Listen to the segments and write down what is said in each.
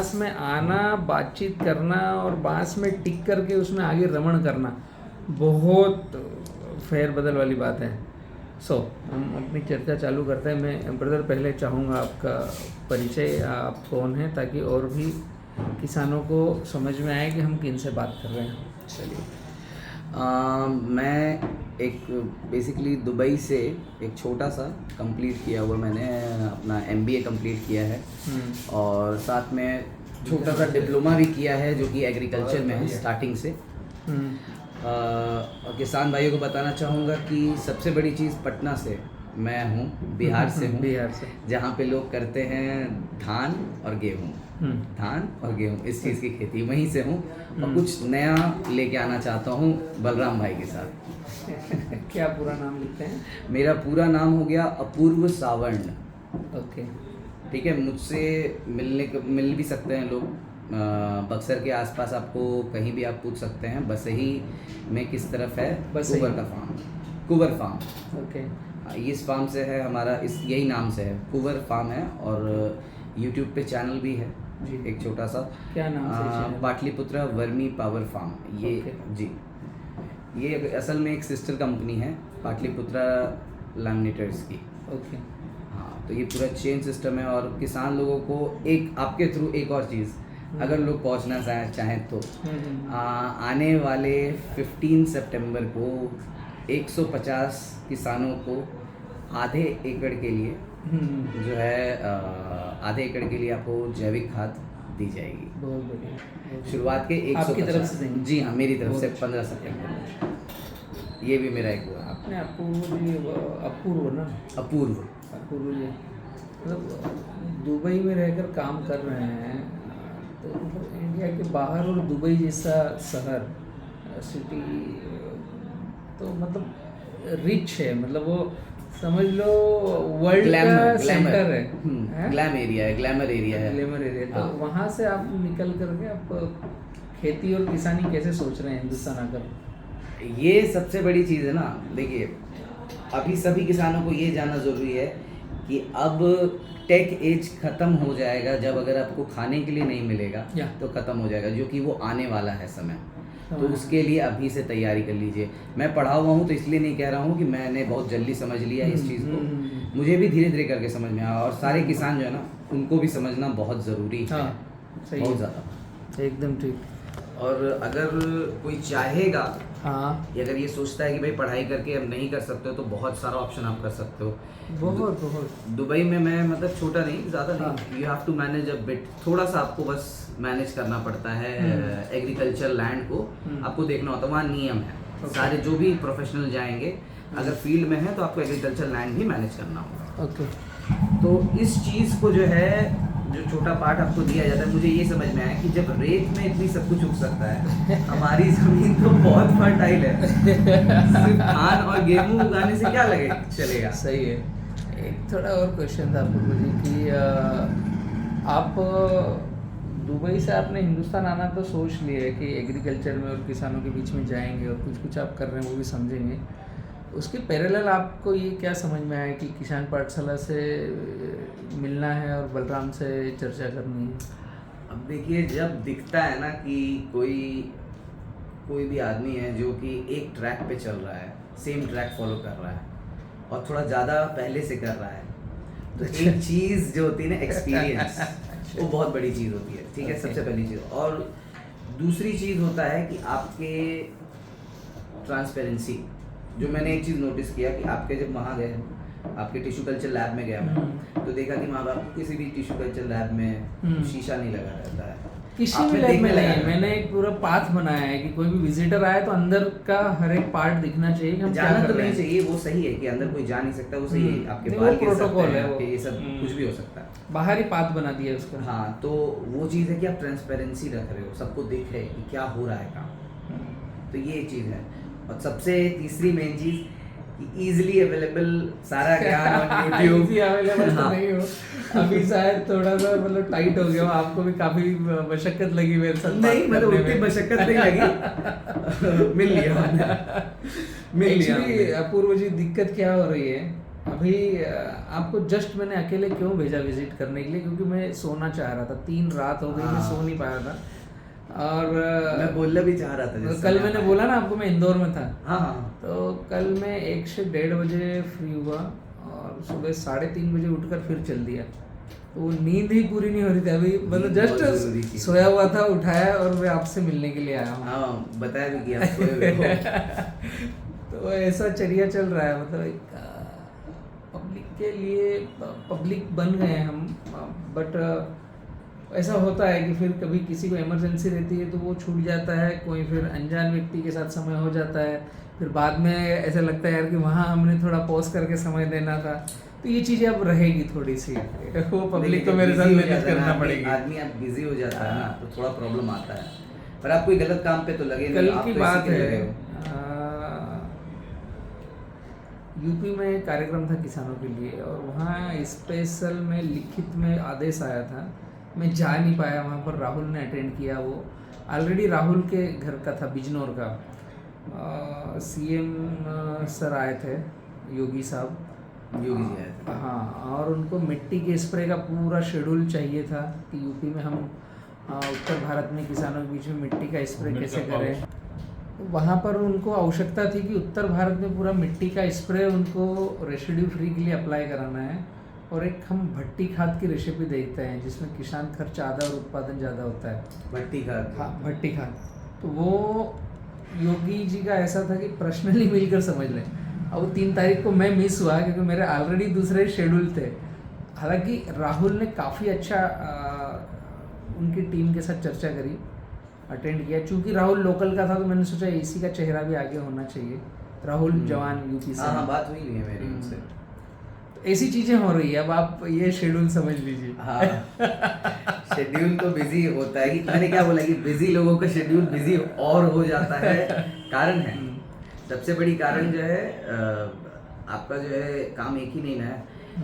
बांस में आना, बातचीत करना और बांस में टिक करके उसमें आगे रमण करना बहुत फेरबदल वाली बात है। हम अपनी चर्चा चालू करते हैं। मैं ब्रदर पहले चाहूँगा आपका परिचय, आप कौन हैं, ताकि और भी किसानों को समझ में आए कि हम किन से बात कर रहे हैं। चलिए, मैं एक बेसिकली दुबई से एक छोटा सा कंप्लीट किया हुआ, मैंने अपना MBA कंप्लीट किया है और साथ में छोटा सा डिप्लोमा भी किया है जो कि एग्रीकल्चर में है स्टार्टिंग से। और किसान भाइयों को बताना चाहूँगा कि सबसे बड़ी चीज़ पटना से, मैं हूँ बिहार से हूँ, बिहार से, जहाँ पे लोग करते हैं धान और गेहूँ, धान और गेहूँ, इस चीज़ की खेती वहीं से हूँ। और कुछ नया लेके आना चाहता हूँ बलराम भाई के साथ। क्या पूरा नाम लिखते हैं? मेरा पूरा नाम हो गया अपूर्व सावर्ण। ओके, ठीक है, मुझसे मिल भी सकते हैं लोग। बक्सर के आसपास आपको कहीं भी आप पूछ सकते हैं। बसही में किस तरफ है? कुबर का फार्म, कुबर फार्म। ओके, इस फार्म से है हमारा, इस यही नाम से है, कुबर फार्म है। और यूट्यूब पे चैनल भी है जी, एक छोटा सा। क्या नाम से? Pataliputra vermi power farm. ये जी, ये असल में एक सिस्टर कंपनी है पाटलिपुत्रा लैमिनेटर्स की। ओके, हाँ, तो ये पूरा चेन सिस्टम है। और किसान लोगों को एक आपके थ्रू एक और चीज़, अगर लोग पहुंचना चाहें तो आने वाले 15 सितंबर को 150 किसानों को आधे एकड़ के लिए जो है आधे एकड़ के लिए आपको जैविक खाद दी जाएगी। बहुत बढ़िया। शुरुआत के 150 आपकी तरफ से देंगे? जी हाँ, मेरी तरफ से 15 सितंबर। ये भी मेरा एक हुआ। आपने अपूर्व ना? अपूर्व जी, मतलब दुबई में रहकर काम कर रहे हैं, तो मतलब इंडिया के बाहर और दुबई जैसा शहर, सिटी, तो मतलब रिच है, मतलब वो समझ लो वर्ल्ड का सेंटर है, ग्लैमर एरिया है। Glamour area. तो वहाँ से आप निकल करके आप खेती और किसानी कैसे सोच रहे हैं हिंदुस्तान आकर? ये सबसे बड़ी चीज़ है ना। देखिए, अभी सभी किसानों को ये जानना ज़रूरी है कि अब टेक एज ख़त्म हो जाएगा। जब अगर आपको खाने के लिए नहीं मिलेगा तो ख़त्म हो जाएगा, जो कि वो आने वाला है समय। तो उसके लिए अभी से तैयारी कर लीजिए। मैं पढ़ा हुआ हूँ तो इसलिए नहीं कह रहा हूँ कि मैंने बहुत जल्दी समझ लिया इस चीज़ को। मुझे भी धीरे धीरे करके समझ में आया, और सारे किसान जो है ना, उनको भी समझना बहुत ज़रूरी है। बहुत ज़्यादा, एकदम ठीक। और अगर कोई चाहेगा, हाँ, अगर ये सोचता है कि भाई पढ़ाई करके अब नहीं कर सकते हो, तो बहुत सारा ऑप्शन आप कर सकते हो। बहुत दुबई में मैं मतलब छोटा नहीं, ज़्यादा नहीं, you have to manage a bit, थोड़ा सा आपको बस मैनेज करना पड़ता है। एग्रीकल्चर लैंड को आपको देखना होता है, वहाँ नियम है। सारे जो भी प्रोफेशनल जाएंगे, अगर फील्ड में है तो आपको एग्रीकल्चर लैंड भी मैनेज करना होगा। ओके, तो इस चीज़ को जो है, जो छोटा पार्ट आपको दिया जाता है, मुझे ये समझ में आया कि जब रेत में इतनी सब कुछ उग सकता है, हमारी ज़मीन तो बहुत फर्टाइल है, सिर्फ धान और गेहूं उगाने से क्या चलेगा। सही है। एक थोड़ा और क्वेश्चन था अपूर्व जी कि आप दुबई से आपने हिंदुस्तान आना तो सोच लिया है कि एग्रीकल्चर में और किसानों के बीच में जाएंगे और कुछ कुछ आप कर रहे हैं वो भी समझेंगे। उसके पैरेलल आपको ये क्या समझ में आया कि किसान पाठशाला से मिलना है और बलराम से चर्चा करनी है? अब देखिए, जब दिखता है ना कि कोई भी आदमी है जो कि एक ट्रैक पे चल रहा है, सेम ट्रैक फॉलो कर रहा है और थोड़ा ज़्यादा पहले से कर रहा है, तो एक चीज़ जो होती है ना, एक्सपीरियंस, वो बहुत बड़ी चीज़ होती है। ठीक है, सबसे पहली चीज़। और दूसरी चीज़ होता है कि आपके ट्रांसपेरेंसी। जो मैंने एक चीज़ नोटिस किया कि आपके जब वहाँ गए, आपके टिश्यू कल्चर लैब में गया मैं, तो देखा कि माँ बाप किसी भी टिश्यू कल्चर लैब में शीशा नहीं लगा रहता है, किसी भी लैब में नहीं। मैंने एक पूरा पाथ बनाया है कि कोई भी विजिटर आए तो अंदर का हर एक पार्ट दिखना चाहिए। हम जाना तो नहीं चाहिए, वो सही है कि अंदर कोई जा नहीं सकता, वो सही है। आपके बाल के प्रोटोकॉल है, ये सब कुछ भी हो सकता है, बाहर ही पाथ बना दिया उसका। हाँ, तो वो चीज़ है कि आप ट्रांसपेरेंसी रख रहे हो, सबको देख रहे हैं कि क्या हो रहा है काम। तो ये एक चीज़ है। और सबसे तीसरी मेन चीज़ कि इजीली अवेलेबल सारा ज्ञान ऑन यूट्यूब। अवेलेबल तो नहीं हो अभी, शायद थोड़ा सा मतलब टाइट हो गया, आपको भी काफी मशक्कत लगी मेरे साथ। नहीं, मतलब उतनी मशक्कत नहीं लगी। मिल लिया। एक्चुअली अपूर्व जी, दिक्कत क्या हो रही है अभी आपको जस्ट मैंने अकेले क्यों भेजा विजिट करने के लिए, क्योंकि मैं सोना चाह रहा था, 3 रात हो गई, मैं सो नहीं पाया था। और मैं बोलना भी चाह रहा था जिस कल समय मैंने आया। बोला ना आपको मैं इंदौर में था, हाँ हाँ तो कल मैं 1 से 1:30 बजे फ्री हुआ और सुबह 3:30 बजे उठकर फिर चल दिया। तो वो नींद ही पूरी नहीं हो रही थी अभी, मतलब नींद बहुत जरूरी जस्ट चीज़ है। सोया हुआ था, उठाया और मैं आपसे मिलने के लिए आया हूँ। हाँ, बताया भी कि आप सोए हुए हो। तो ऐसा चर्या चल रहा है, मतलब एक पब्लिक के लिए पब्लिक बन गए हैं हम, बट ऐसा होता है कि फिर कभी किसी को इमरजेंसी रहती है तो वो छूट जाता है, कोई फिर अनजान व्यक्ति के साथ समय हो जाता है, फिर बाद में ऐसा लगता है यार कि वहाँ हमने थोड़ा पॉज करके समय देना था। तो ये चीज़ें अब रहेगी थोड़ी सी, वो पब्लिक को मेरे साथ मेहनत करना पड़ेगी। आदमी आप बिजी हो जाता है ना, तो थोड़ा प्रॉब्लम आता है। पर आप कोई गलत काम पे तो लगे नहीं, कल आप की तो बात इसी के है, लगे हो। यूपी में एक कार्यक्रम था किसानों के लिए और वहाँ स्पेशल में लिखित में आदेश आया था, मैं जा नहीं पाया वहाँ पर, राहुल ने अटेंड किया। वो ऑलरेडी राहुल के घर का था, बिजनौर का। सीएम सर आए थे, योगी साहब, योगी जी आए थे। हाँ, और उनको मिट्टी के स्प्रे का पूरा शेड्यूल चाहिए था कि यूपी में हम उत्तर भारत में किसानों के बीच में मिट्टी का स्प्रे कैसे करें। तो वहाँ पर उनको आवश्यकता थी कि उत्तर भारत में पूरा मिट्टी का स्प्रे उनको रेसिड्यू फ्री के लिए अप्लाई कराना है, और एक हम भट्टी खाद की रेसिपी देखते हैं जिसमें किसान खर्च आधा और उत्पादन ज़्यादा होता है। भट्टी खाद। हाँ, भट्टी खाद। तो वो योगी जी का ऐसा था कि पर्सनली मिलकर समझ लें। अब वो 3 तारीख को मैं मिस हुआ क्योंकि मेरे ऑलरेडी दूसरे शेड्यूल थे। हालांकि राहुल ने काफ़ी अच्छा उनकी टीम के साथ चर्चा करी, अटेंड किया। चूंकि राहुल लोकल का था तो मैंने सोचा इसी का चेहरा भी आगे होना चाहिए। राहुल जवान यूपी से। हाँ, बात हुई नहीं है मेरी उनसे। तो ऐसी चीज़ें हो रही है, अब आप ये शेड्यूल समझ लीजिए। हाँ, शेड्यूल तो बिजी होता है कि मैंने क्या बोला कि बिजी लोगों का शेड्यूल बिजी और हो जाता है। कारण है, सबसे बड़ी कारण जो है आपका जो है काम एक ही नहीं ना है।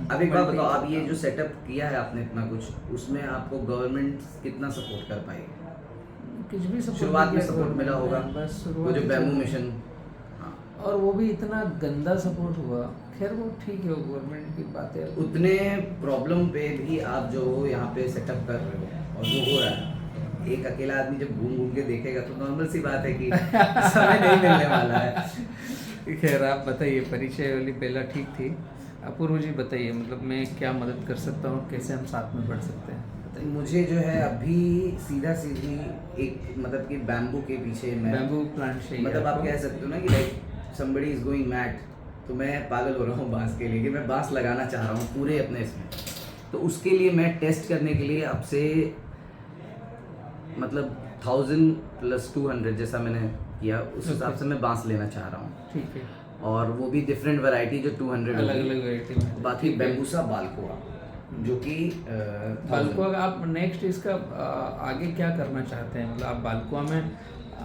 अब एक बात बताओ, आप ये जो सेटअप किया है आपने इतना कुछ, उसमें आपको गवर्नमेंट कितना सपोर्ट कर पाएगी? कुछ भी support शुरुआत में नहीं किया सपोर्ट मिला होगा, बस वो शुरुआत जो में बैम्बू support। मिशन। हाँ, और वो भी इतना गंदा सपोर्ट हुआ। खैर वो ठीक है, वो गवर्नमेंट की बातें। उतने प्रॉब्लम पे भी आप जो यहाँ पे सेटअप कर रहे हो और वो हो रहा है, एक अकेला आदमी जब घूम घूम के देखेगा तो नॉर्मल सी बात है कि समय नहीं मिलने वाला है। खैर आप बताइए, परिचय वाली पहला ठीक थी। अपूर्व जी बताइए, मतलब मैं क्या मदद कर सकता हूँ, कैसे हम साथ में बढ़ सकते हैं, बताइए। मुझे जो है अभी सीधा सीधी एक मतलब कि बैम्बू के पीछे मैं बैम्बू प्लांट चाहिए मतलब आप आपको? कह सकते हो ना कि like somebody is going mad, तो मैं पागल हो रहा हूँ बांस के लिए कि मैं बांस लगाना चाह रहा हूँ पूरे अपने इसमें। तो उसके लिए मैं टेस्ट करने के लिए आपसे मतलब 1000 + 200 जैसा मैंने किया, उस हिसाब से मैं बांस लेना चाह रहा हूँ। ठीक है, और वो भी डिफरेंट वैरायटी जो 200 अलग होगी। अलग वैरायटी में। बाकी ठीक है। बैम्बूसा बाल्कोआ जो कि बाल्कुआ का आप नेक्स्ट इसका आगे क्या करना चाहते हैं, मतलब आप बाल्कुआ में,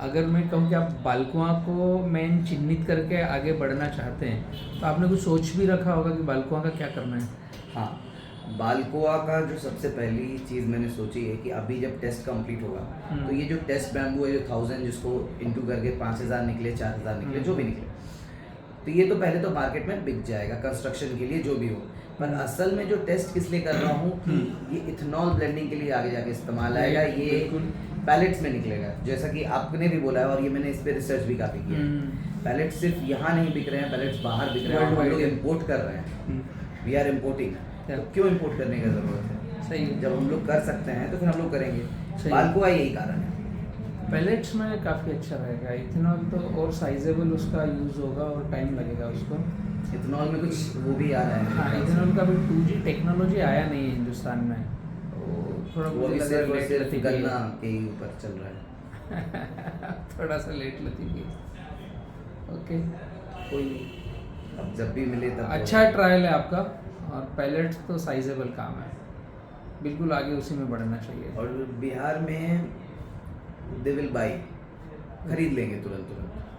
अगर मैं कहूँ कि आप बाल्कुआ को मेन चिन्हित करके आगे बढ़ना चाहते हैं तो आपने कुछ सोच भी रखा होगा कि बाल्कुआ का क्या करना है। हाँ, बाल्कोआ का जो सबसे पहली चीज़ मैंने सोची है कि अभी जब टेस्ट कंप्लीट होगा तो ये जो टेस्ट बैम्बू है जो 1000 जिसको इंटू करके 5000 निकले, 4000 निकले, जो भी निकले, तो ये तो पहले तो मार्केट में बिक जाएगा कंस्ट्रक्शन के लिए जो भी हो। पर असल में जो टेस्ट किस लिए कर रहा हूँ कि ये इथेनॉल ब्लेंडिंग के लिए आगे जाके इस्तेमाल आएगा। ये बिल्कुल। पैलेट्स में निकलेगा, जैसा कि आपने भी बोला है और ये मैंने इस पर रिसर्च भी काफ़ी किया है। पैलेट्स सिर्फ यहाँ नहीं बिक रहे हैं, पैलेट्स बाहर बिक रहे हैं और हम लोग इम्पोर्ट कर रहे हैं। We are importing. तो क्यों इम्पोर्ट करने की ज़रूरत है? सही है। जब हम लोग कर सकते हैं तो फिर हम लोग करेंगे। सही। बाल्कोआ यही कारण है। पैलेट्स में काफ़ी अच्छा रहेगा, इथेनॉल तो और साइजेबल उसका यूज़ होगा और टाइम लगेगा उसको। इथेनॉल में कुछ वो भी आ रहा है। हाँ, इथेनॉल का भी 2G टेक्नोलॉजी आया नहीं है हिंदुस्तान में, तो थोड़ा वो मुझे भी लग सिर्फ रहा और है सिर्फ लेट गन्ना के ही ऊपर चल रहा है। थोड़ा सा लेट लतीफ़ी। ओके, कोई नहीं। अब जब भी मिले तब अच्छा ट्रायल है आपका, और पैलेट्स तो साइजेबल काम है, बिल्कुल आगे उसी में बढ़ना चाहिए। और बिहार में दे विल बाई, खरीद लेंगे तुरंत।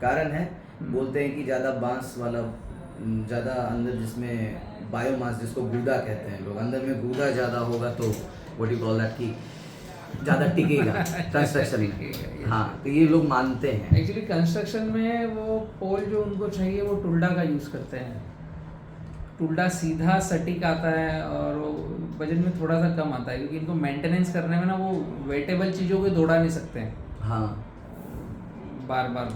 कारण है, बोलते हैं कि ज़्यादा बांस वाला, ज़्यादा अंदर जिसमें बायोमास जिसको गूदा कहते हैं लोग, अंदर में गूदा ज़्यादा होगा तो व्हाट यू कॉल दैट कि ज़्यादा टिकेगा कंस्ट्रक्शन में। हाँ, तो ये लोग मानते हैं। एक्चुअली कंस्ट्रक्शन में वो पोल जो उनको चाहिए वो टुल्डा का यूज़ करते हैं। टुल्डा सीधा सटीक आता है और वो वजन में थोड़ा सा कम आता है, क्योंकि इनको मेंटेनेंस करने में ना वो वेटेबल चीज़ों को दौड़ा नहीं सकते हैं हाँ बार बार।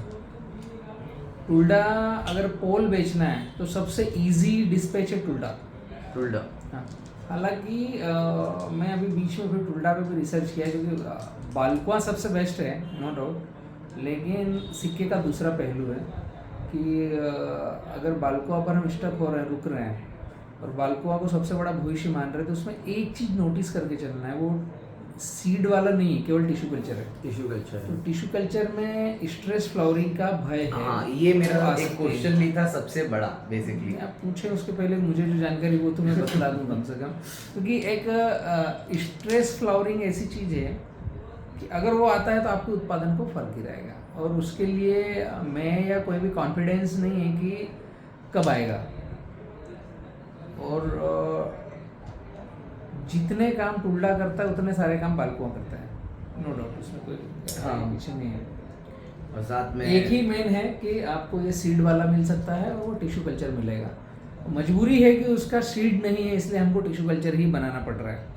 टुल्डा अगर पोल बेचना है तो सबसे इजी डिस्पैच है टुल्डा। टुल्डा। हाँ, हालांकि मैं अभी बीच में फिर टुल्डा पे भी रिसर्च किया, क्योंकि बाल्कुआ सबसे बेस्ट है नो डाउट, लेकिन सिक्के का दूसरा पहलू है कि अगर बाल्कुआ पर हम स्टक हो रहे हैं, रुक रहे हैं और बाल्कुआ को सबसे बड़ा भविष्य मान रहे हैं, तो उसमें एक चीज़ नोटिस करके चलना है, वो सीड वाला नहीं है, केवल टिश्यू कल्चर है। टिश्यू कल्चर तो टिश्यू कल्चर में स्ट्रेस फ्लावरिंग का भय है। हाँ, ये मेरा आ एक सकती है। क्वेश्चन भी था सबसे बड़ा बेसिकली। आप पूछे उसके पहले मुझे जो जानकारी वो तो मैं बता दूं कम से कम, क्योंकि एक स्ट्रेस फ्लावरिंग ऐसी चीज़ है कि अगर वो आता है तो आपके उत्पादन को फर्क ही रहेगा, और उसके लिए मैं या कोई भी कॉन्फिडेंस नहीं है कि कब आएगा। और जितने काम टुल्डा करता है उतने सारे काम बाल्कुआ करता है, नो डाउट, उसमें कोई पीछे नहीं है। और साथ में एक ही मेन है कि आपको ये सीड वाला मिल सकता है और वो टिश्यू कल्चर मिलेगा। मजबूरी है कि उसका सीड नहीं है, इसलिए हमको टिश्यू कल्चर ही बनाना पड़ रहा है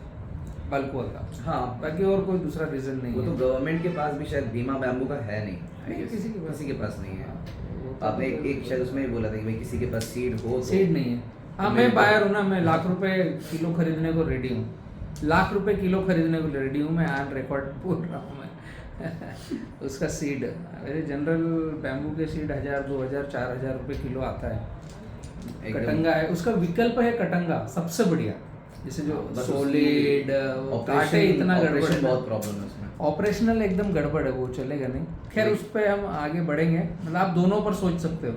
बाल्कुआ का। हाँ, बाकी और कोई दूसरा रीजन नहीं वो है। तो गवर्नमेंट के पास भी शायद बीमा बैम्बू का है नहीं, नहीं, किसी के पास नहीं है। वो तो आपने एक शायद उसमें भी बोला था कि भाई किसी के पास सीड हो तो सीड नहीं है। हाँ, मैं बायर हूँ ना, मैं लाख रुपए किलो खरीदने को रेडी हूँ, लाख रुपए किलो खरीदने को रेडी हूँ मैं, ऑन रिकॉर्ड बोल रहा हूँ मैं। उसका सीड मेरे जनरल बैम्बू के सीड 1000, 2000, 4000 रुपये किलो आता है। एकदम। कटंगा है, उसका विकल्प है कटंगा, सबसे बढ़िया। जैसे जो बस सॉलिड काटे इतना गड़बड़ है, बहुत प्रॉब्लम है उसमें। ऑपरेशनल एकदम गड़बड़ है, वो चलेगा नहीं। खैर उस पर हम आगे बढ़ेंगे, मतलब आप दोनों पर सोच सकते हो,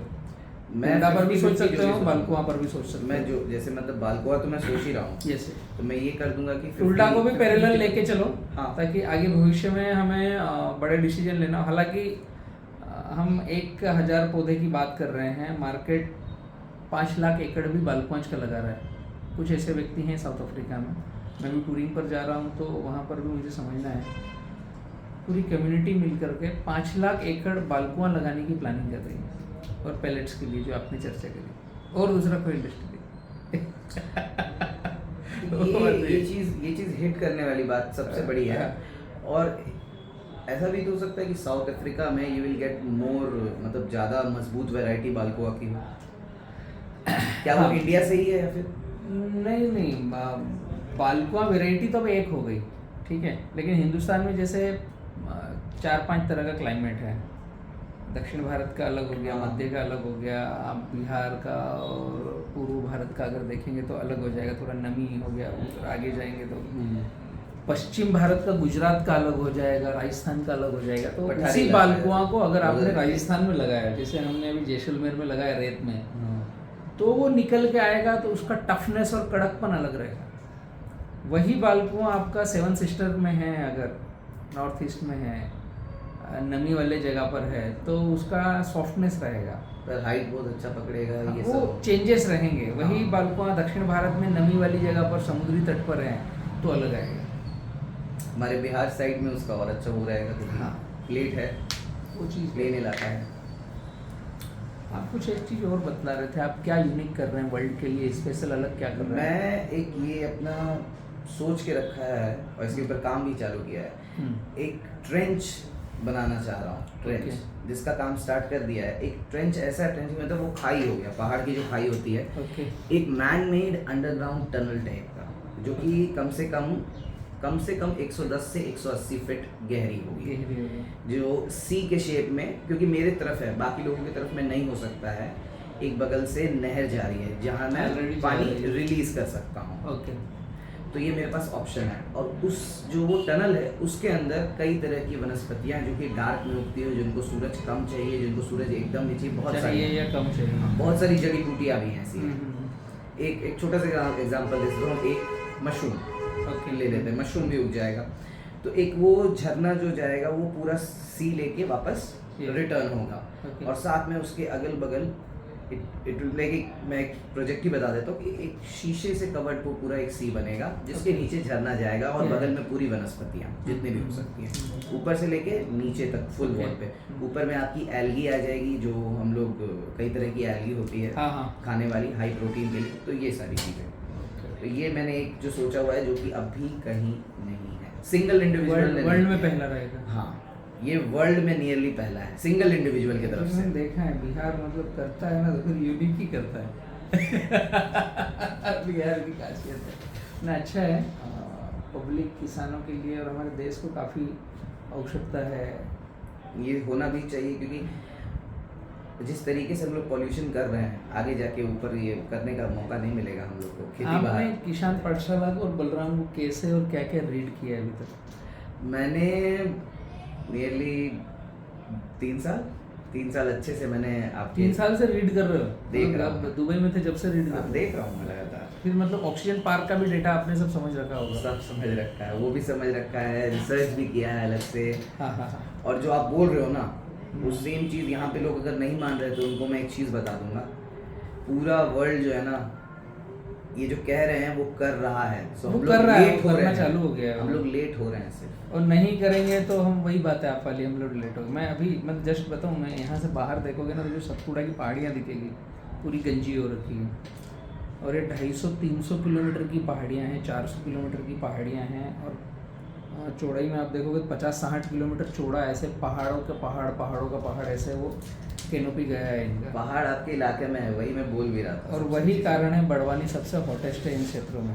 टुल्डा पर भी सोच सकते हो, बाल्कुआ पर भी सोच सकते मैं हो। जो जैसे मतलब बाल्कुआ तो मैं सोच ही रहा हूँ, यस, तो मैं ये कर दूंगा कि टुल्डा को भी 50 पैरेलल लेके चलो, हाँ। ताकि आगे भविष्य में हमें बड़े डिसीजन लेना। हालांकि हम 1000 पौधे की बात कर रहे हैं, मार्केट 5 लाख एकड़ भी बाल्कुआंच का लगा रहा है। कुछ ऐसे व्यक्ति हैं साउथ अफ्रीका में, मैं भी टूरिंग पर जा रहा हूँ तो वहाँ पर भी मुझे समझना है, पूरी कम्युनिटी मिल करके 5 लाख एकड़ बाल्कुआं लगाने की प्लानिंग कर रही है, और पैलेट्स के लिए जो आपने चर्चा करी, और दूसरा कोई इंडस्ट्री ये चीज हिट करने वाली बात सबसे बड़ी है। और ऐसा भी तो हो सकता है कि साउथ अफ्रीका में यू विल गेट मोर, मतलब ज़्यादा मजबूत वैरायटी बाल्कुआ की हो। क्या वो इंडिया से ही है या फिर नहीं, बाल्कुआ वैरायटी तो अब एक हो गई, ठीक है, लेकिन हिंदुस्तान में जैसे 4-5 तरह का क्लाइमेट है। दक्षिण भारत का अलग हो गया, मध्य का अलग हो गया, आप बिहार का और पूर्व भारत का अगर देखेंगे तो अलग हो जाएगा, थोड़ा नमी हो गया, आगे जाएंगे तो पश्चिम भारत का, गुजरात का अलग हो जाएगा, राजस्थान का अलग हो जाएगा। तो उसी बाल्कुआ को अगर आपने राजस्थान में लगाया, जैसे हमने अभी जैसलमेर में लगाया रेत में, तो वो निकल के आएगा तो उसका टफनेस और कड़कपन अलग रहेगा। वही बाल्कुआ आपका 7 सिस्टर में है, अगर नॉर्थ ईस्ट में है, नमी वाले जगह पर है, तो उसका सॉफ्टनेस रहेगा, पर हाइट बहुत अच्छा पकड़ेगा, ये वो सब चेंजेस रहेंगे। वही बाल्कुआ दक्षिण भारत में नमी वाली जगह पर समुद्री तट पर है तो अलग आएगा। हमारे बिहार साइड में उसका और अच्छा हो रहेगा, क्योंकि हाँ। प्लेट है, वो चीज़ प्लेन इलाका है। आप कुछ एक चीज़ और बतला रहे थे, आप क्या यूनिक कर रहे हैं वर्ल्ड के लिए, स्पेशल अलग क्या कर रहे हैं? मैं एक ये अपना सोच के रखा है और इसके ऊपर काम भी चालू किया है। एक ट्रेंच बनाना चाह रहा हूँ, ट्रेंच जिसका काम स्टार्ट कर दिया है। एक ट्रेंच ऐसा ट्रेंच, मतलब वो खाई हो गया, पहाड़ की जो खाई होती है, एक man made underground tunnel type का, जो कि कम से कम 110 से 180 फीट गहरी होगी, जो सी के शेप में, क्योंकि मेरे तरफ है, बाकी लोगों की तरफ में नहीं हो सकता है। एक बगल से नहर जा रही है जहाँ मैं पानी रिलीज कर सकता हूँ। तो ये मेरे पास ऑप्शन है। और उस जो वो टनल है उसके अंदर कई तरह की वनस्पतियाँ जो कि डार्क में उगती है, जिनको सूरज कम चाहिए, जिनको सूरज एकदम नहीं चाहिए, बहुत सारी या कम चाहिए, बहुत सारी जड़ी बूटियाँ भी हैं ऐसी। एक छोटा सा एग्जांपल दे सकता हूँ, एक मशरूम ले लेते हैं, मशरूम भी उग जाएगा, तो एक वो झरना जो जाएगा वो पूरा सी लेके वापस रिटर्न होगा, और साथ में उसके अगल बगल इट विल लाइक, मैं एक प्रोजेक्ट ही बता देता हूँ कि एक शीशे से कवर्ड वो पूरा एक सी बनेगा जिसके नीचे झरना जाएगा और बगल में पूरी वनस्पतियाँ जितनी भी हो सकती हैं, ऊपर से लेके नीचे तक फुल वॉल पे। ऊपर में आपकी एल्गी आ जाएगी, जो हम लोग कई तरह की एल्गी होती है खाने वाली हाई प्रोटीन के लिए, तो ये सारी चीज़ें। तो ये मैंने एक जो सोचा हुआ है जो कि अभी कहीं नहीं है, सिंगल इंडिविजुअल वर्ल्ड में पहला रहेगा। हाँ, ये वर्ल्ड में नियरली पहला है सिंगल इंडिविजुअल की तरफ से। मैंने देखा है बिहार मतलब करता है ना तो फिर यूनिक ही करता है बिहार की खासियत है ना। अच्छा है, पब्लिक किसानों के लिए और हमारे देश को काफ़ी आवश्यकता है, ये होना भी चाहिए, क्योंकि जिस तरीके से हम लोग पॉल्यूशन कर रहे हैं आगे जाके ऊपर ये करने का मौका नहीं मिलेगा हम लोग को। खेती आपने बाहर किसान पाठशाला और बलराम को कैसे और क्या क्या रीड किया है अभी तक? मैंने नियरली 3 साल अच्छे से मैंने आपके 3 साल से रीड कर रहे हो? देख रहा आप हूँ। दुबई में थे जब से रीड कर हाँ, रहे हो? देख रहा हूँ मैं लगातार। फिर मतलब ऑक्सीजन पार्क का भी डेटा आपने सब समझ रखा होगा? सब समझ रखा है, वो भी समझ रखा है, रिसर्च भी किया है अलग से। हाँ। और जो आप बोल रहे हो ना, वो सेम चीज़ यहाँ पे लोग अगर नहीं मान रहे तो उनको मैं एक चीज़ बता दूंगा, पूरा वर्ल्ड जो है ना ये जो कह रहे हैं वो कर रहा है, सो वो हम कर लोग रहा है, लेट वो हो रहे करना हैं, चालू हो गया है। हम लोग लेट हो रहे हैं सिर्फ। और नहीं करेंगे तो हम वही बात है आप वाली, हम लोग लेट हो गए। मैं अभी मैं जस्ट बताऊँ, मैं यहाँ से बाहर देखोगे ना तो जो सतपुड़ा की पहाड़ियाँ दिखेगी पूरी गंजी हो रखी है, और ये 250-300 किलोमीटर की पहाड़ियाँ हैं, 400 किलोमीटर की पहाड़ियाँ हैं, और चौड़ाई में आप देखोगे 50-60 किलोमीटर चौड़ा, ऐसे पहाड़ों का पहाड़ ऐसे वो कैनोपी गया है इनका। पहाड़ आपके इलाके में है, वही मैं बोल भी रहा था। और वही कारण है बड़वानी सबसे हॉटेस्ट है इन क्षेत्रों में।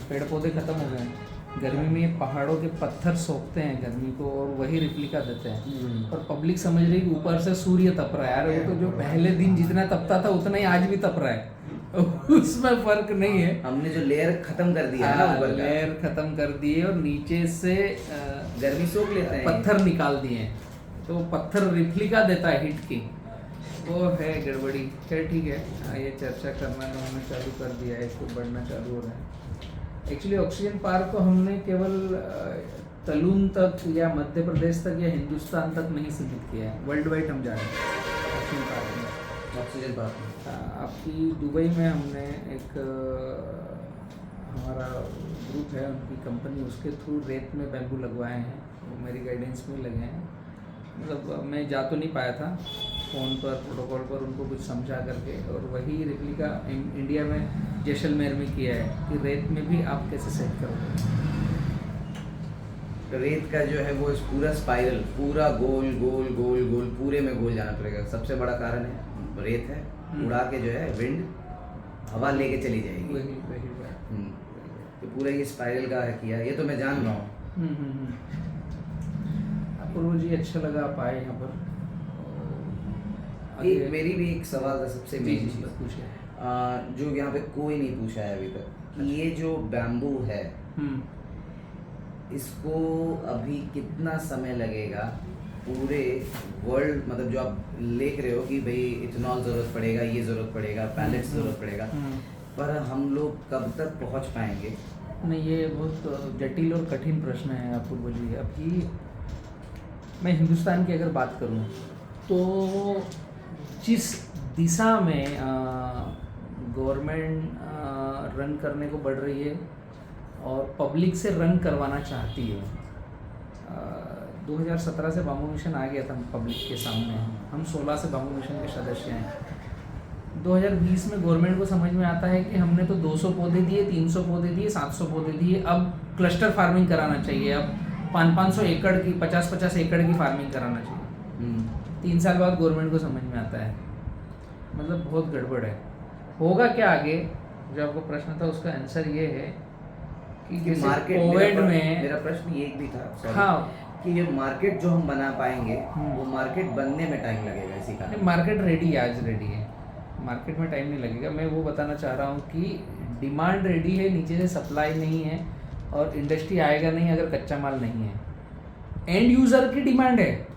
पेड़ पौधे खत्म हो गए हैं, गर्मी में ये पहाड़ों के पत्थर सोखते हैं गर्मी को और वही रिप्लिका देते हैं। और पब्लिक समझ रही है कि ऊपर से सूर्य तप रहा है, यार वो तो जो पहले दिन जितना तपता था उतना ही आज भी तप रहा है उसमें फर्क नहीं है। हमने जो लेयर खत्म कर दिया है ना ऊपर का, लेयर खत्म कर दिए और नीचे से गर्मी सोख लेते हैं, पत्थर निकाल दिए, तो पत्थर रिप्लिका देता है हीट की, वो है गड़बड़ी। खैर ठीक है, ये चर्चा करना तो हमने चालू कर दिया है, इसको बढ़ना चालू हो रहा है। एक्चुअली ऑक्सीजन पार्क को हमने केवल तलून तक या मध्य प्रदेश तक या हिंदुस्तान तक नहीं सीमित किया है, वर्ल्ड वाइड हम जा रहे हैं ऑक्सीजन पार्क में। ऑक्सीजन पार्क आपकी दुबई में हमने एक हमारा ग्रुप है, उनकी कंपनी, उसके थ्रू रेत में बैम्बू लगवाए हैं, वो मेरी गाइडेंस में लगे हैं। मतलब मैं जा तो नहीं पाया था, फ़ोन पर प्रोटोकॉल पर उनको कुछ समझा करके, और वही रेप्लिका इंडिया में जैसलमेर में किया है कि रेत में भी आप कैसे सेट करोगे। रेत का जो है वो पूरा स्पाइरल, पूरा गोल गोल गोल गोल पूरे में गोल जाना पड़ेगा। सबसे बड़ा कारण है रेत है, उड़ा के जो है विंड हवा लेके चली जाएगी। वही बात। तो पूरा ये स्पाइरल का है किया, ये तो मैं जान रहा हूँ। अपूर्व जी, अच्छा लगा आप आए यहाँ पर। एक मेरी भी एक सवाल था सबसे मेन चीज़, पूछे जो यहाँ पे कोई नहीं पूछा है अभी तक, कि ये जो बैम्बू है इसको अभी कितना समय लगेगा पूरे वर्ल्ड, मतलब जो आप लिख रहे हो कि भाई इथेनॉल ज़रूरत पड़ेगा, ये ज़रूरत पड़ेगा, पैलेट्स ज़रूरत पड़ेगा, पर हम लोग कब तक पहुँच पाएंगे? नहीं, ये बहुत जटिल और कठिन प्रश्न है अपूर्व जी। अभी मैं हिंदुस्तान की अगर बात करूं तो जिस दिशा में गवर्नमेंट रन करने को बढ़ रही है और पब्लिक से रन करवाना चाहती है, 2017 से बाम्बू मिशन आ गया था पब्लिक के सामने, हम 16 से बाम्बू मिशन के सदस्य हैं। 2020 में गवर्नमेंट को समझ में आता है कि हमने तो 200 पौधे दिए, 300 पौधे दिए, 700 पौधे दिए, अब क्लस्टर फार्मिंग कराना चाहिए, अब 500 एकड़ की 50-50 एकड़ की फार्मिंग कराना चाहिए। 3 साल बाद गवर्नमेंट को समझ में आता है, मतलब बहुत गड़बड़ है। होगा क्या आगे, जो आपको प्रश्न था उसका आंसर ये है कि मार्केट, कोविड में मेरा प्रश्न ये भी था, हाँ, कि ये मार्केट जो हम बना पाएंगे वो मार्केट बनने में टाइम लगेगा, इसी का मार्केट रेडी है, आज रेडी है, मार्केट में टाइम नहीं लगेगा। मैं वो बताना चाह रहा हूँ कि डिमांड रेडी है, नीचे से सप्लाई नहीं है, और इंडस्ट्री आएगा नहीं अगर कच्चा माल नहीं है। एंड यूज़र की डिमांड है,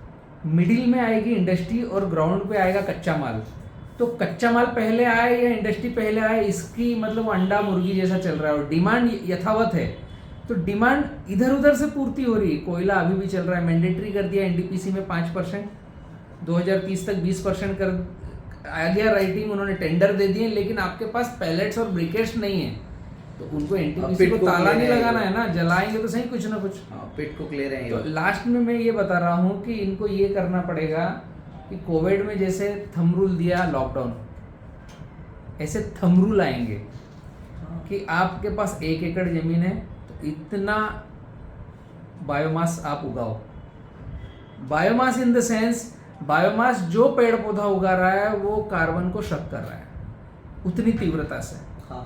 मिडिल में आएगी इंडस्ट्री और ग्राउंड पे आएगा कच्चा माल। तो कच्चा माल पहले आए या इंडस्ट्री पहले आए, इसकी मतलब अंडा मुर्गी जैसा चल रहा है, और डिमांड यथावत है। तो डिमांड इधर उधर से पूर्ति हो रही है। कोयला अभी भी चल रहा है, मैंडेटरी कर दिया एनटीपीसी में 5%, 2030 तक 20% कर आ गया राइटिंग, उन्होंने टेंडर दे दिए, लेकिन आपके पास पैलेट्स और ब्रिकेट्स नहीं है, तो उनको एनटीपीसी पिट को को ताला clear नहीं है लगाना है ना, जलाएंगे तो सही कुछ ना कुछ। पिट को क्लियर है तो लास्ट में मैं ये बता रहा हूँ कि इनको ये करना पड़ेगा कि कोविड में जैसे थंब रूल दिया लॉकडाउन, ऐसे थंब रूल आएंगे कि आपके पास 1 एकड़ जमीन है तो इतना बायोमास आप उगाओ। Biomass in the sense, biomass जो पेड़ पौधा उगा रहा है वो कार्बन को शक कर रहा है उतनी तीव्रता से। हाँ,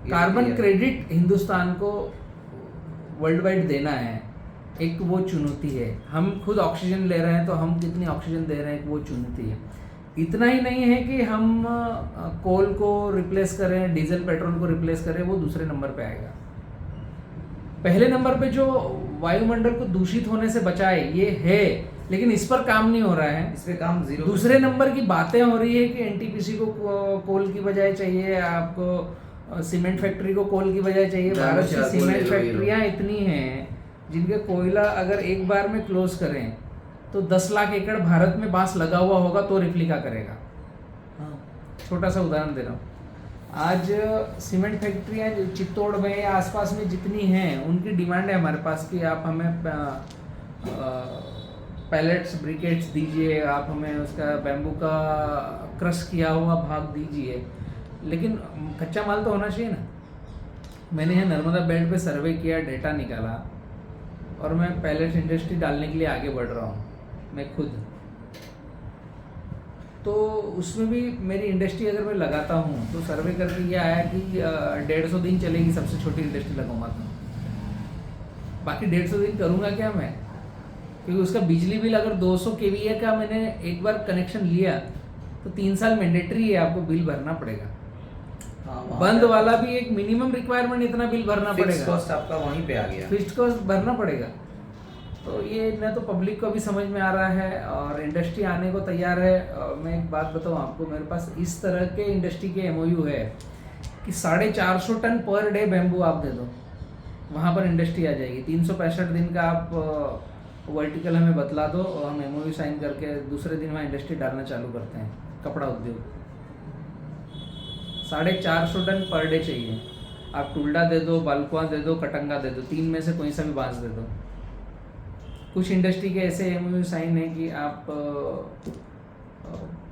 कार्बन क्रेडिट हिंदुस्तान को वर्ल्ड वाइड देना है, एक वो चुनौती है। हम खुद ऑक्सीजन ले रहे हैं तो हम कितनी ऑक्सीजन दे रहे हैं, एक वो चुनौती है। इतना ही नहीं है कि हम कोल को रिप्लेस करें, डीजल पेट्रोल को रिप्लेस करें, वो दूसरे नंबर पे आएगा। पहले नंबर पे जो वायुमंडल को दूषित होने से बचाए ये है, लेकिन इस पर काम नहीं हो रहा है, इस पे काम जीरो। दूसरे नंबर की बातें हो रही है कि एनटीपीसी को कोल की बजाय चाहिए, आपको सीमेंट फैक्ट्री को कोल की बजाय चाहिए। भारत की सीमेंट फैक्ट्रियां इतनी हैं जिनके कोयला अगर एक बार में क्लोज करें तो 10 लाख एकड़ भारत में बांस लगा हुआ होगा तो रिप्लिका करेगा। हाँ। छोटा सा उदाहरण दे रहा हूँ, आज सीमेंट फैक्ट्रियाँ चित्तौड़ में या आसपास में जितनी हैं उनकी डिमांड है हमारे पास कि आप हमें पैलेट्स ब्रिकेट्स दीजिए, आप हमें उसका बैम्बू का क्रश किया हुआ भाग दीजिए, लेकिन कच्चा माल तो होना चाहिए ना। मैंने यहाँ नर्मदा बेल्ट पे सर्वे किया, डेटा निकाला, और मैं पैलेट्स इंडस्ट्री डालने के लिए आगे बढ़ रहा हूँ मैं खुद। तो उसमें भी मेरी इंडस्ट्री अगर मैं लगाता हूँ तो सर्वे करके ये आया कि 150 दिन चलेगी, सबसे छोटी इंडस्ट्री लगाऊंगा तो। बाकी 150 दिन करूँगा क्या मैं, क्योंकि उसका बिजली बिल अगर 200 kVA का मैंने एक बार कनेक्शन लिया तो 3 साल मैंडेटरी है, आपको बिल भरना पड़ेगा। हाँ, बंद वाला भी एक मिनिमम रिक्वायरमेंट इतना बिल भरना पड़ेगा, फिक्स्ड कॉस्ट आपका वहीं पे आ गया, फिक्स्ड कॉस्ट भरना पड़ेगा। तो ये न तो पब्लिक को भी समझ में आ रहा है और इंडस्ट्री आने को तैयार है। मैं एक बात बताऊँ आपको, मेरे पास इस तरह के इंडस्ट्री के MOU है कि 450 टन पर डे बैम्बू आप दे दो, वहाँ पर इंडस्ट्री आ जाएगी। 365 दिन का आप वर्टिकल हमें बतला दो और हम MOU साइन करके दूसरे दिन वहाँ इंडस्ट्री डालना चालू करते हैं। कपड़ा उद्योग 450 टन पर डे चाहिए। आप टुल्डा दे दो, बालकुआ दे दो, कटंगा दे दो, 3 में से कोई सा भी बांस दे दो। कुछ इंडस्ट्री के ऐसे MOU साइन है कि आप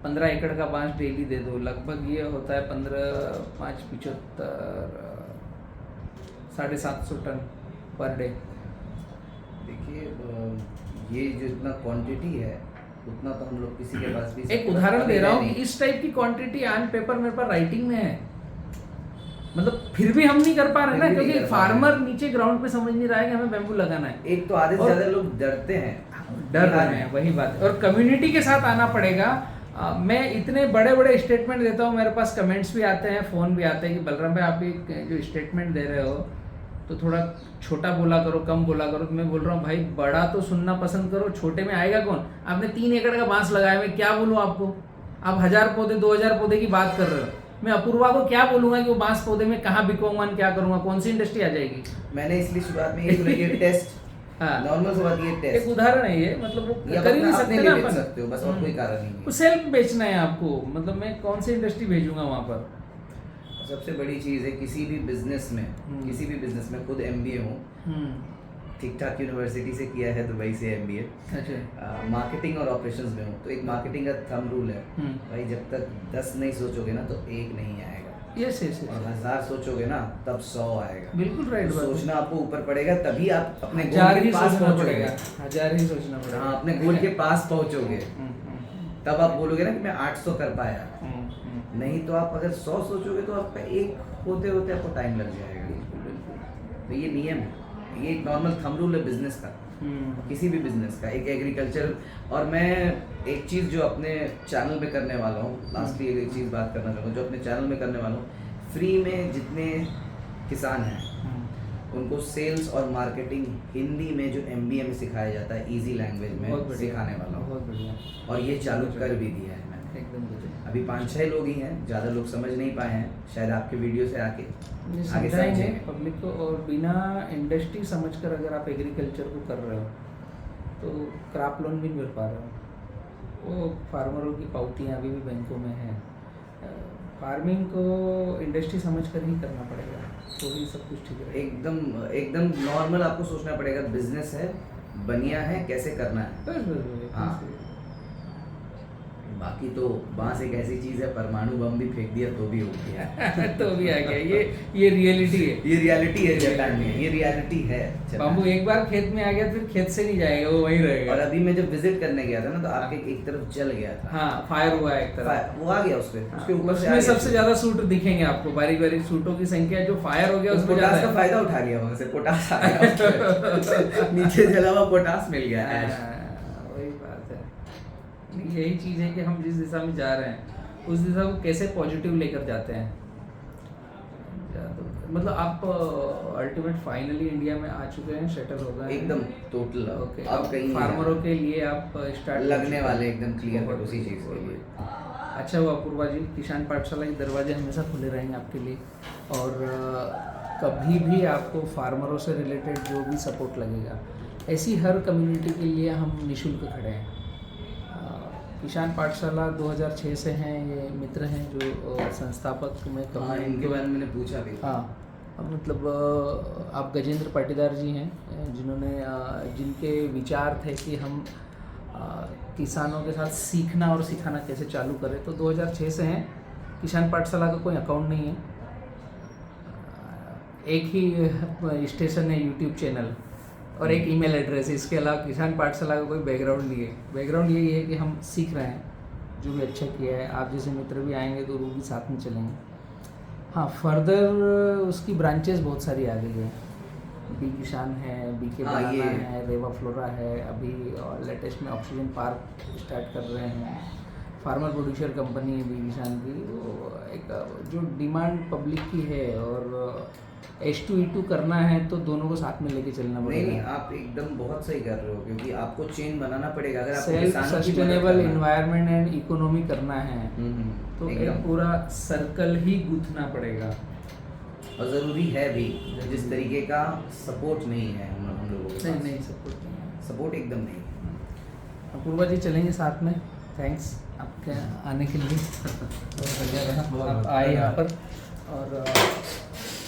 15 एकड़ का बांस डेली दे दो, लगभग ये होता है 15, 5, 75, 750 टन पर डे। देखिए ये जो इतना क्वांटिटी है उतना तो हम लोग किसी के पास भी एक उदाहरण दे रहा हूँ कि इस टाइप की क्वांटिटी ऑन पेपर मेरे पास राइटिंग में है, मतलब फिर भी हम नहीं कर पा रहे ना, क्योंकि फार्मर नीचे ग्राउंड पे समझ नहीं रहा है कि हमें बैम्बू लगाना है। एक तो आधे से ज्यादा लोग डरते हैं, डर रहे हैं, वही बात है। और कम्युनिटी के साथ आना पड़ेगा। मैं इतने बड़े बड़े स्टेटमेंट देता हूँ, मेरे पास कमेंट्स भी आते हैं, फ़ोन भी आते हैं कि बलराम भाई आप ये जो स्टेटमेंट दे रहे हो तो थोड़ा छोटा बोला करो, कम बोला करो। तो मैं बोल रहा हूँ भाई बड़ा तो सुनना पसंद करो, छोटे में आएगा कौन। आपने 3 एकड़ का बांस लगाया, मैं क्या बोलूँ आपको। आप 1000 पौधे 2000 पौधे की बात कर रहे हो, मैं अपूर्वा को क्या बोलूंगा कि वो बांस पौधे में कहाँ बिकवाऊंगा, क्या करूंगा, कौन सी इंडस्ट्री आ जाएगी। मैंने इसलिए शुरुआत में ये बोला कि टेस्ट हाँ, नॉर्मल सी बात, ये टेस्ट एक उदाहरण है ये, मतलब वो या कर ही नहीं अपने सकते लिए ना बेच अपन। सकते हो बस, और कोई कारण नहीं है। सेल्फ बेचना है आपको, मतलब मैं कौन सी इंडस्ट्री भेजूंगा वहां पर। सबसे बड़ी चीज़ है किसी भी बिजनेस में खुद MBA हूँ, ठीक ठाक यूनिवर्सिटी से किया है, दुबई से MBA। अच्छा, मार्केटिंग और ऑपरेशंस में हूँ, तो एक मार्केटिंग का थंब रूल है भाई, जब तक 10 नहीं सोचोगे ना तो 1 नहीं आएगा। यस यस और 1000 सोचोगे ना तब 100 आएगा। बिल्कुल राइट तो बात है। सोचना आपको ऊपर पड़ेगा, तभी आप अपने गोल 1000 के ही पास सोचना पहुंचोगे। पड़ेगा, 1000 ही सोचना पड़ेगा। हाँ, अपने गोल के पास पहुंचोगे, तब आप बोलोगे ना कि मैं 800 कर पाया। नहीं तो आप अगर 100 सोचोगे तो आपका 1 होते होते आपको टाइम लग जाएगा। तो ये नियम है, ये एक नॉर्मल थंब रूल है बिजनेस का, किसी भी बिजनेस का, एक एग्रीकल्चर। और मैं एक चीज़ जो अपने चैनल में करने वाला हूँ, लास्टली एक चीज़ बात करना चाहूँगा जो अपने चैनल में करने वाला हूँ, फ्री में जितने किसान हैं उनको सेल्स और मार्केटिंग हिंदी में जो MBA में सिखाया जाता है, इजी लैंग्वेज में सिखाने वाला हूँ। बहुत बढ़िया। और ये चालू कर भी दिया है मैंने, एकदम बढ़िया। अभी 5-6 लोग ही हैं, ज़्यादा लोग समझ नहीं पाए हैं, शायद आपके वीडियो से आगे समझाएंगे पब्लिक को। और बिना इंडस्ट्री समझकर अगर आप एग्रीकल्चर को कर रहे हो तो क्रॉप लोन भी मिल पा रहे हो। वो फार्मरों की पावतियाँ अभी भी बैंकों में हैं। फार्मिंग को इंडस्ट्री समझकर ही करना पड़ेगा, तो ही सब कुछ ठीक रहेगा। एकदम एकदम नॉर्मल आपको सोचना पड़ेगा, बिजनेस है, बनिया है, कैसे करना है। बस बस बस, हाँ। बाकी तो बांस एक ऐसी चीज है, परमाणु बम भी फेंक दिया तो भी हो गया। तो भी आ गया, ये रियलिटी है। ये रियलिटी है जापान में, ये रियलिटी है जापान बाम्बू में। एक बार खेत में आ गया फिर खेत से नहीं जाएगा, वो वहीं रहेगा। और अभी मैं जब विजिट करने गया था ना, तो आपके एक तरफ जल गया था। हाँ, फायर हुआ है एक तरफ। वो आ गया उस पे, उसके ऊपर से आ उसमें गया। सबसे ज्यादा सूट दिखेंगे आपको, बारी बारी सूटों की संख्या जो फायर हो गया उस उसमें पोटास ज्यादा का है। फायदा उठा लिया, वहां से पोटास आ गया उसमें। नीचे जला हुआ पोटास मिल गया ऐश। हाँ, वही बात है। यही चीज है कि हम जिस दिशा में जा रहे हैं उस दिशा को कैसे पॉजिटिव लेकर जाते हैं। मतलब आप अल्टीमेट फाइनली इंडिया में आ चुके हैं, सेटल हो गए हैं। एकदम टोटल। ओके, अब कहीं नहीं फार्मरों है। के लिए आप स्टार्ट लगने वाले एकदम क्लियर कट उसी चीज के लिए। अच्छा हुआ अपूर्वा जी, किसान पाठशाला के दरवाजे हमेशा खुले रहेंगे आपके लिए, और कभी भी आपको फार्मरों से रिलेटेड जो भी सपोर्ट लगेगा, ऐसी हर कम्युनिटी के लिए हम निःशुल्क खड़े हैं। किसान पाठशाला 2006 से हैं, ये मित्र हैं जो संस्थापक में कम हाँ, इनके बारे में मैंने पूछा भी। हाँ, मतलब आप गजेंद्र पाटीदार जी हैं, जिन्होंने जिनके विचार थे कि हम किसानों के साथ सीखना और सिखाना कैसे चालू करें, तो 2006 से हैं। किसान पाठशाला का कोई अकाउंट नहीं है, एक ही स्टेशन है यूट्यूब चैनल और एक ईमेल एड्रेस, इसके अलावा किसान पाठशाला का कोई बैकग्राउंड नहीं है। बैकग्राउंड यही है कि हम सीख रहे हैं, जो भी अच्छा किया है। आप जैसे मित्र भी आएंगे तो वो भी साथ में चलेंगे। हाँ, फर्दर उसकी ब्रांचेस बहुत सारी आ गई है। बी किसान है, BK हाँ, बनाना ये- है, रेवा फ्लोरा है, अभी लेटेस्ट में ऑक्सीजन पार्क स्टार्ट कर रहे हैं। फार्मर प्रोड्यूसर कंपनी है बी किसान की, वो एक जो डिमांड पब्लिक की है, और H2E2 करना है तो दोनों को साथ में लेके चलना नहीं पड़ेगा। नहीं, आप एकदम बहुत सही कर रहे हो, क्योंकि आपको चेन बनाना पड़ेगा अगर आपको सेल्फ किसानों की मदद सस्टेनेबल करना है। इन्वायरमेंट एंड इकोनॉमी करना है, तो एक एकदम। पूरा सर्कल ही गूंथना पड़ेगा। और ज़रूरी है भी, जिस तरीके का सपोर्ट नहीं है हम लोगों के नहीं पास। नहीं, सब कुछ नहीं है। सपोर्ट एकदम नहीं है। अपूर्वा जी चलेंगे साथ में, थैंक्स आपके आने के लिए। बहुत बढ़िया रहा आप आए यहाँ पर, और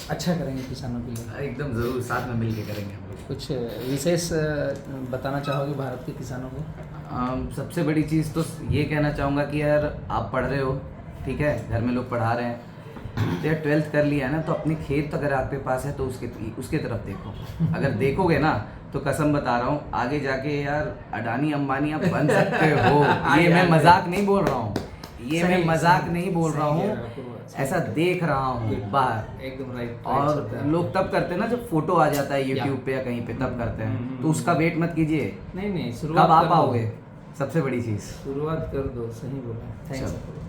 अच्छा करेंगे किसानों के लिए। एकदम ज़रूर, साथ में मिल के करेंगे हम लोग। कुछ विशेष बताना चाहोगे भारत के किसानों को? सबसे बड़ी चीज़ तो ये कहना चाहूँगा कि यार आप पढ़ रहे हो, ठीक है, घर में लोग पढ़ा रहे हैं, तो यार 12th कर लिया है ना, तो अपने खेत अगर आपके पास है तो उसके तरफ देखो। अगर देखोगे ना तो कसम बता रहा हूँ, आगे जाके यार अडानी अंबानी आप बन सकते हो। ये मैं मजाक नहीं बोल रहा हूँ, ये मैं मजाक नहीं बोल रहा हूँ, ऐसा देख रहा हूँ बाहर। एकदम राइट। और लोग तब करते हैं ना जब फोटो आ जाता है यूट्यूब पे या कहीं पे, तब करते हैं, तो उसका वेट मत कीजिए। नहीं नहीं, शुरुआत कब आ कर दो। पाओगे, सबसे बड़ी चीज़। शुरुआत कर दो, सही बोला, थैंक्स। चलो।